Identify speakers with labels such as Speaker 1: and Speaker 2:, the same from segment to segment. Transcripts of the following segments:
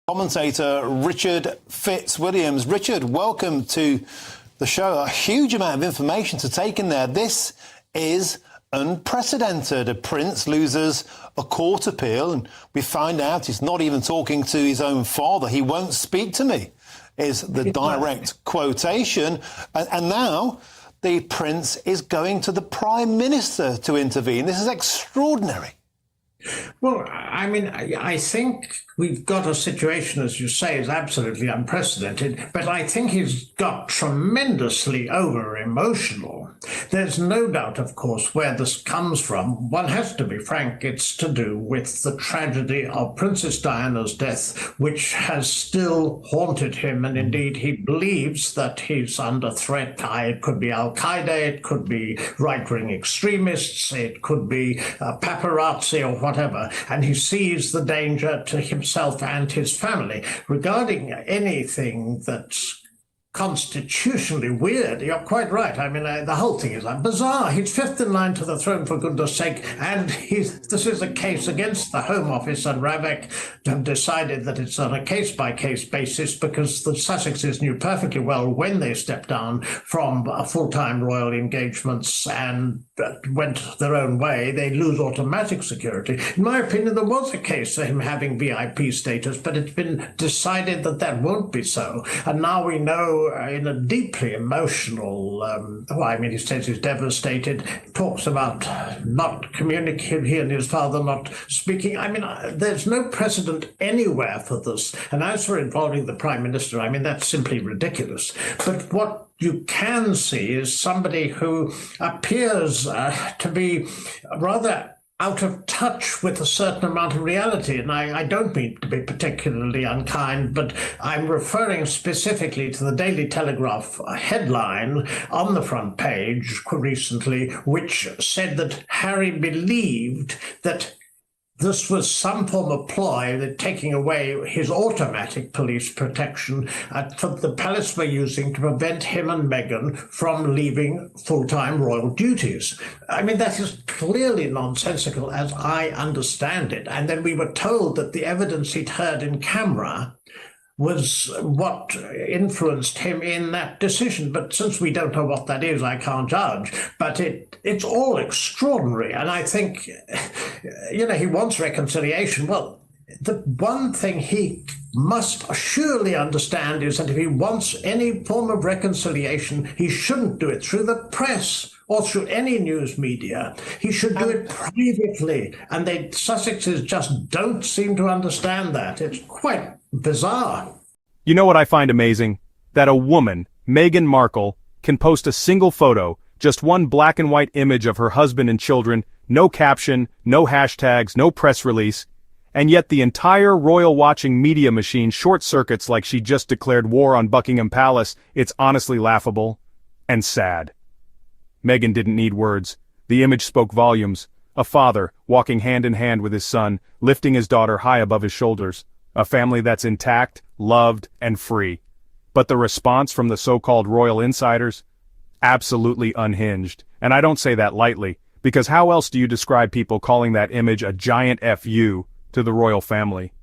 Speaker 1: Commentator Richard Fitzwilliams. Richard, welcome to the show. A huge amount of information to take in there. This is unprecedented. A prince loses a court appeal, and we find out he's not even talking to his own father. He won't speak to me, is the direct quotation. And now the prince is going to the Prime Minister to intervene. This is extraordinary.
Speaker 2: Well, I mean, I think we've got a situation, as you say, is absolutely unprecedented, but I think he's got tremendously over-emotional. There's no doubt, of course, where this comes from. One has to be frank, it's to do with the tragedy of Princess Diana's death, which has still haunted him, and indeed he believes that he's under threat. It could be Al-Qaeda, it could be right-wing extremists, it could be paparazzi or whatever, and he sees the danger to himself and his family. Regarding anything that's constitutionally weird, you're quite right. I mean, the whole thing is bizarre. He's fifth in line to the throne, for goodness sake, and this is a case against the Home Office, and Ravek have decided that it's on a case-by-case basis because the Sussexes knew perfectly well when they stepped down from full-time royal engagements and went their own way, they lose automatic security. In my opinion, there was a case for him having VIP status, but it's been decided that that won't be so. And now we know in a deeply emotional, he says he's devastated, talks about not communicating, he and his father not speaking. I mean, there's no precedent anywhere for this. And as for involving the Prime Minister, I mean, that's simply ridiculous. But what you can see is somebody who appears to be rather out of touch with a certain amount of reality. And I don't mean to be particularly unkind, but I'm referring specifically to the Daily Telegraph headline on the front page recently, which said that Harry believed that this was some form of ploy, that taking away his automatic police protection that the palace were using to prevent him and Meghan from leaving full-time royal duties. I mean, that is clearly nonsensical as I understand it. And then we were told that the evidence he'd heard in camera was what influenced him in that decision. But since we don't know what that is, I can't judge. But it's all extraordinary. And I think, he wants reconciliation. Well, the one thing he must surely understand is that if he wants any form of reconciliation, he shouldn't do it through the press or through any news media. He should do it privately. And the Sussexes just don't seem to understand that. It's quite bizarre.
Speaker 3: You know what I find amazing? That a woman, Meghan Markle, can post a single photo, just one black and white image of her husband and children, no caption, no hashtags, no press release, and yet the entire royal watching media machine short-circuits like she just declared war on Buckingham Palace. It's honestly laughable and sad. Meghan didn't need words. The image spoke volumes. A father, walking hand in hand with his son, lifting his daughter high above his shoulders. A family that's intact, loved, and free. But the response from the so-called royal insiders? Absolutely unhinged. And I don't say that lightly, because how else do you describe people calling that image a giant FU to the royal family?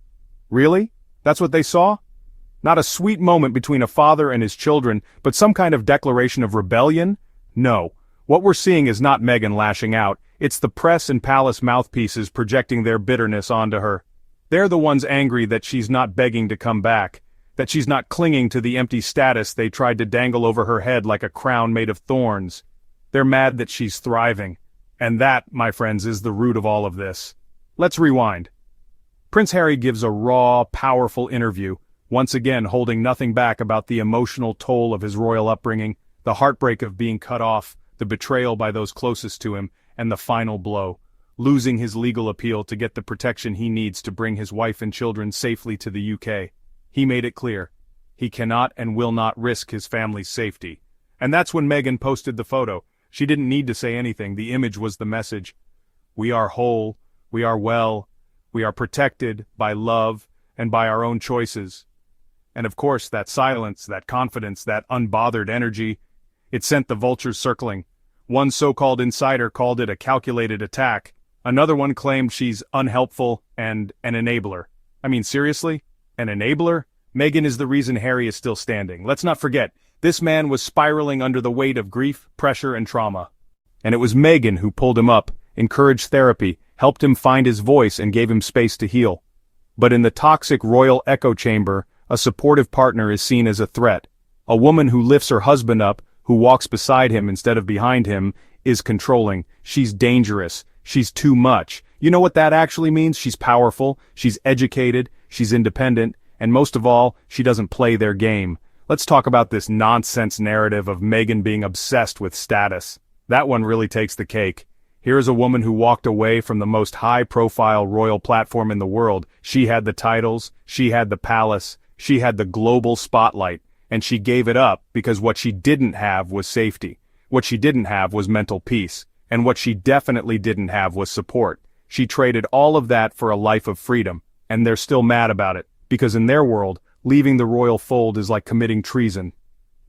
Speaker 3: Really? That's what they saw? Not a sweet moment between a father and his children, but some kind of declaration of rebellion? No. What we're seeing is not Meghan lashing out, it's the press and palace mouthpieces projecting their bitterness onto her. They're the ones angry that she's not begging to come back, that she's not clinging to the empty status they tried to dangle over her head like a crown made of thorns. They're mad that she's thriving. And that, my friends, is the root of all of this. Let's rewind. Prince Harry gives a raw, powerful interview, once again holding nothing back about the emotional toll of his royal upbringing, the heartbreak of being cut off, the betrayal by those closest to him, and the final blow. Losing his legal appeal to get the protection he needs to bring his wife and children safely to the UK. He made it clear. He cannot and will not risk his family's safety. And that's when Meghan posted the photo. She didn't need to say anything, the image was the message. We are whole, we are well, we are protected by love and by our own choices. And of course, that silence, that confidence, that unbothered energy, it sent the vultures circling. One so-called insider called it a calculated attack. Another one claimed she's unhelpful and an enabler. I mean, seriously? An enabler? Meghan is the reason Harry is still standing. Let's not forget, this man was spiraling under the weight of grief, pressure, and trauma. And it was Meghan who pulled him up, encouraged therapy, helped him find his voice, and gave him space to heal. But in the toxic royal echo chamber, a supportive partner is seen as a threat. A woman who lifts her husband up, who walks beside him instead of behind him, is controlling. She's dangerous. She's too much. You know what that actually means? She's powerful, she's educated, she's independent, and most of all, she doesn't play their game. Let's talk about this nonsense narrative of Meghan being obsessed with status. That one really takes the cake. Here is a woman who walked away from the most high-profile royal platform in the world. She had the titles, she had the palace, she had the global spotlight, and she gave it up because what she didn't have was safety. What she didn't have was mental peace, and what she definitely didn't have was support. She traded all of that for a life of freedom, and they're still mad about it, because in their world, leaving the royal fold is like committing treason.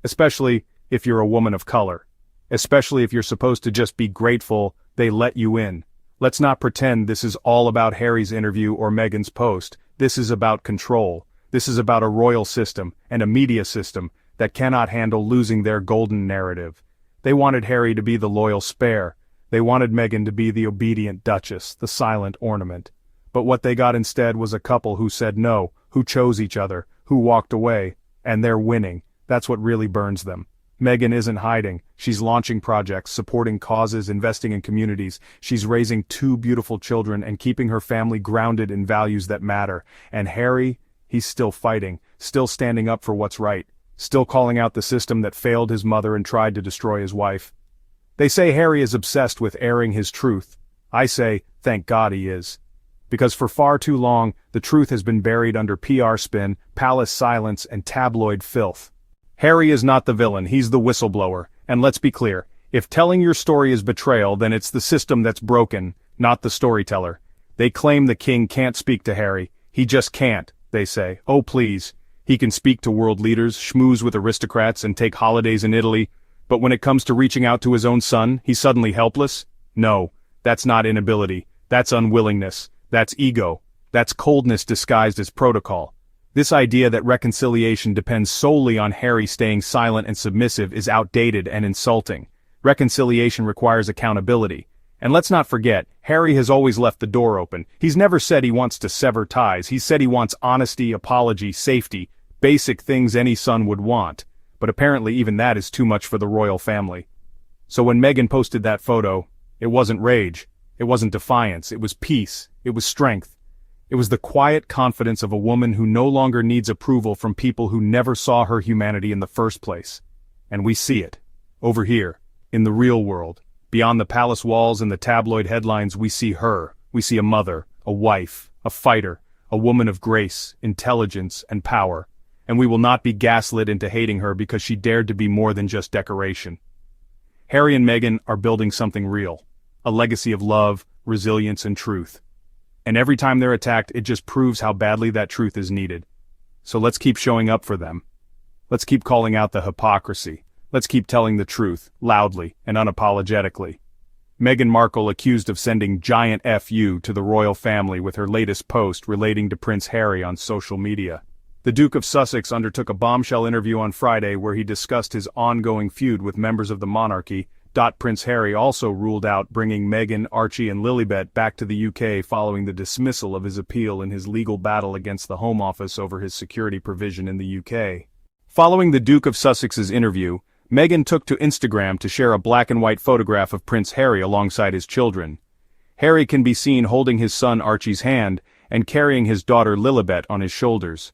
Speaker 3: Especially if you're a woman of color. Especially if you're supposed to just be grateful they let you in. Let's not pretend this is all about Harry's interview or Meghan's post. This is about control. This is about a royal system and a media system that cannot handle losing their golden narrative. They wanted Harry to be the loyal spare. They wanted Meghan to be the obedient duchess, the silent ornament. But what they got instead was a couple who said no, who chose each other, who walked away, and they're winning. That's what really burns them. Meghan isn't hiding. She's launching projects, supporting causes, investing in communities. She's raising 2 beautiful children and keeping her family grounded in values that matter. And Harry, he's still fighting, still standing up for what's right, still calling out the system that failed his mother and tried to destroy his wife. They say Harry is obsessed with airing his truth. I say, thank God he is. Because for far too long, the truth has been buried under PR spin, palace silence, and tabloid filth. Harry is not the villain, he's the whistleblower. And let's be clear, if telling your story is betrayal, then it's the system that's broken, not the storyteller. They claim the king can't speak to Harry. He just can't, they say. Oh please. He can speak to world leaders, schmooze with aristocrats, and take holidays in Italy. But when it comes to reaching out to his own son, he's suddenly helpless? No, that's not inability. That's unwillingness. That's ego. That's coldness disguised as protocol. This idea that reconciliation depends solely on Harry staying silent and submissive is outdated and insulting. Reconciliation requires accountability. And let's not forget, Harry has always left the door open. He's never said he wants to sever ties. He said he wants honesty, apology, safety, basic things any son would want. But apparently even that is too much for the royal family. So when Meghan posted that photo, it wasn't rage, it wasn't defiance, it was peace, it was strength. It was the quiet confidence of a woman who no longer needs approval from people who never saw her humanity in the first place. And we see it. Over here, in the real world, beyond the palace walls and the tabloid headlines, we see her. We see a mother, a wife, a fighter, a woman of grace, intelligence, and power. And we will not be gaslit into hating her because she dared to be more than just decoration. Harry and Meghan are building something real, a legacy of love, resilience, and truth. And every time they're attacked, it just proves how badly that truth is needed. So let's keep showing up for them. Let's keep calling out the hypocrisy. Let's keep telling the truth, loudly and unapologetically. Meghan Markle accused of sending giant FU to the royal family with her latest post relating to Prince Harry on social media. The Duke of Sussex undertook a bombshell interview on Friday where he discussed his ongoing feud with members of the monarchy. Prince Harry also ruled out bringing Meghan, Archie, and Lilibet back to the UK following the dismissal of his appeal in his legal battle against the Home Office over his security provision in the UK. Following the Duke of Sussex's interview, Meghan took to Instagram to share a black and white photograph of Prince Harry alongside his children. Harry can be seen holding his son Archie's hand and carrying his daughter Lilibet on his shoulders.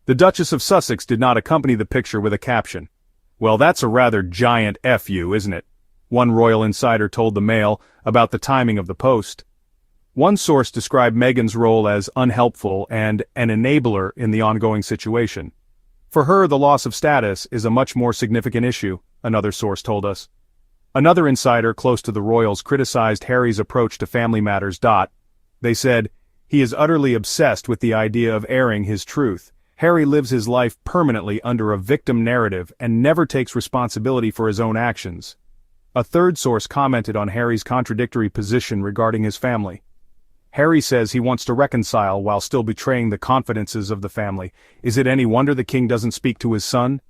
Speaker 3: The Duchess of Sussex did not accompany the picture with a caption. Well, that's a rather giant FU, isn't it? One royal insider told the Mail about the timing of the post. One source described Meghan's role as unhelpful and an enabler in the ongoing situation. For her, the loss of status is a much more significant issue, another source told us. Another insider close to the royals criticized Harry's approach to family matters. They said, he is utterly obsessed with the idea of airing his truth. Harry lives his life permanently under a victim narrative and never takes responsibility for his own actions. A third source commented on Harry's contradictory position regarding his family. Harry says he wants to reconcile while still betraying the confidences of the family. Is it any wonder the king doesn't speak to his son?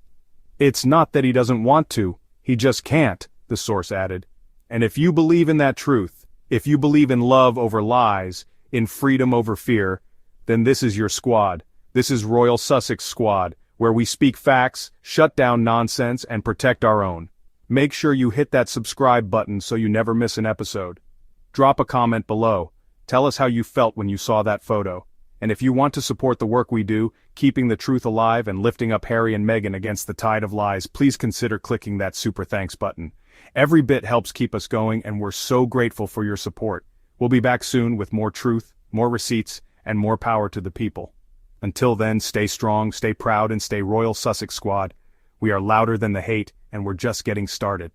Speaker 3: It's not that he doesn't want to, he just can't, the source added. And if you believe in that truth, if you believe in love over lies, in freedom over fear, then this is your squad. This is Royal Sussex Squad, where we speak facts, shut down nonsense, and protect our own. Make sure you hit that subscribe button so you never miss an episode. Drop a comment below. Tell us how you felt when you saw that photo. And if you want to support the work we do, keeping the truth alive and lifting up Harry and Meghan against the tide of lies, please consider clicking that super thanks button. Every bit helps keep us going, and we're so grateful for your support. We'll be back soon with more truth, more receipts, and more power to the people. Until then, stay strong, stay proud, and stay Royal Sussex Squad. We are louder than the hate, and we're just getting started.